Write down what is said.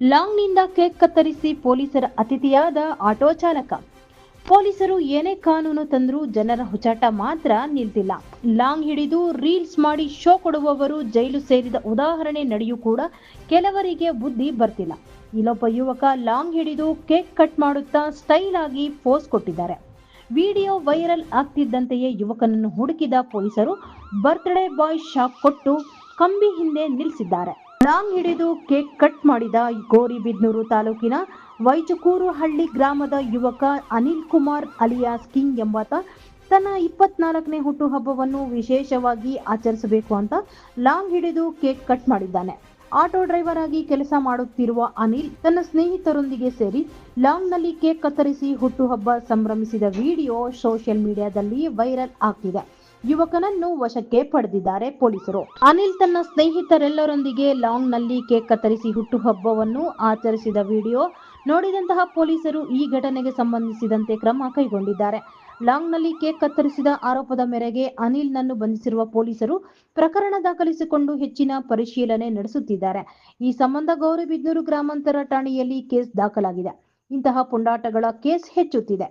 ಲಾಂಗ್ನಿಂದ cake ಕತ್ತರಿಸಿ ಪೊಲೀಸರ ಅತಿಥಿಯಾದ auto ಚಾಲಕ. ಪೊಲೀಸರು ಏನೇ ಕಾನೂನು ತಂದರೂ ಜನರ ಹುಚ್ಚಾಟ ಮಾತ್ರ ನಿಲ್ತಿಲ್ಲ. ಲಾಂಗ್ ಹಿಡಿದು ರೀಲ್ಸ್ ಮಾಡಿ ಶೋ ಕೊಡುವವರು ಜೈಲು ಸೇರಿದ ಉದಾಹರಣೆ ನಡೆಯೂ ಕೂಡ ಕೆಲವರಿಗೆ ಬುದ್ಧಿ ಬರ್ತಿಲ್ಲ. ಇಲ್ಲೊಬ್ಬ ಯುವಕ ಲಾಂಗ್ ಹಿಡಿದು ಕೇಕ್ ಕಟ್ ಮಾಡುತ್ತಾ ಸ್ಟೈಲ್ ಆಗಿ ಪೋಸ್ ಕೊಟ್ಟಿದ್ದಾರೆ. ವಿಡಿಯೋ ವೈರಲ್ ಆಗ್ತಿದ್ದಂತೆಯೇ ಯುವಕನನ್ನು ಹುಡುಕಿದ ಪೊಲೀಸರು ಬರ್ತ್ಡೇ ಬಾಯ್ ಶಾಕ್ ಕೊಟ್ಟು ಕಂಬಿ ಹಿಂದೆ ನಿಲ್ಲಿಸಿದ್ದಾರೆ. ಲಾಂಗ್ ಹಿಡಿದು ಕೇಕ್ ಕಟ್ ಮಾಡಿದ ಗೌರಿಬಿದನೂರು ತಾಲೂಕಿನ ವೈಚಕೂರು ಹಳ್ಳಿ ಗ್ರಾಮದ ಯುವಕ ಅನಿಲ್ ಕುಮಾರ್ ಅಲಿಯಾಸ್ ಕಿಂಗ್ ಎಂಬಾತ ತನ್ನ 24ನೇ ಹುಟ್ಟುಹಬ್ಬವನ್ನು ವಿಶೇಷವಾಗಿ ಆಚರಿಸಬೇಕು ಅಂತ ಲಾಂಗ್ ಹಿಡಿದು ಕೇಕ್ ಕಟ್ ಮಾಡಿದ್ದಾನೆ. ಆಟೋ ಡ್ರೈವರ್ ಆಗಿ ಕೆಲಸ ಮಾಡುತ್ತಿರುವ ಅನಿಲ್ ತನ್ನ ಸ್ನೇಹಿತರೊಂದಿಗೆ ಸೇರಿ ಲಾಂಗ್ನಲ್ಲಿ ಕೇಕ್ ಕತ್ತರಿಸಿ ಹುಟ್ಟುಹಬ್ಬ ಸಂಭ್ರಮಿಸಿದ ವಿಡಿಯೋ ಸೋಷಿಯಲ್ ಮೀಡಿಯಾದಲ್ಲಿ ವೈರಲ್ ಆಗ್ತಿದೆ. ಯುವಕನನ್ನು ವಶಕ್ಕೆ ಪಡೆದಿದ್ದಾರೆ ಪೊಲೀಸರು. ಅನಿಲ್ ತನ್ನ ಸ್ನೇಹಿತರೆಲ್ಲರೊಂದಿಗೆ ಲಾಂಗ್ನಲ್ಲಿ ಕೇಕ್ ಕತ್ತರಿಸಿ ಹುಟ್ಟುಹಬ್ಬವನ್ನು ಆಚರಿಸಿದ ವಿಡಿಯೋ ನೋಡಿದಂತಹ ಪೊಲೀಸರು ಈ ಘಟನೆಗೆ ಸಂಬಂಧಿಸಿದಂತೆ ಕ್ರಮ ಕೈಗೊಂಡಿದ್ದಾರೆ. ಲಾಂಗ್ನಲ್ಲಿ ಕೇಕ್ ಕತ್ತರಿಸಿದ ಆರೋಪದ ಮೇರೆಗೆ ಅನಿಲ್ನನ್ನು ಬಂಧಿಸಿರುವ ಪೊಲೀಸರು ಪ್ರಕರಣ ದಾಖಲಿಸಿಕೊಂಡು ಹೆಚ್ಚಿನ ಪರಿಶೀಲನೆ ನಡೆಸುತ್ತಿದ್ದಾರೆ. ಈ ಸಂಬಂಧ ಗೌರಿಬಿದನೂರು ಗ್ರಾಮಾಂತರ ಠಾಣೆಯಲ್ಲಿ ಕೇಸ್ ದಾಖಲಾಗಿದೆ. ಇಂತಹ ಪುಂಡಾಟಗಳ ಕೇಸ್ ಹೆಚ್ಚುತ್ತಿದೆ.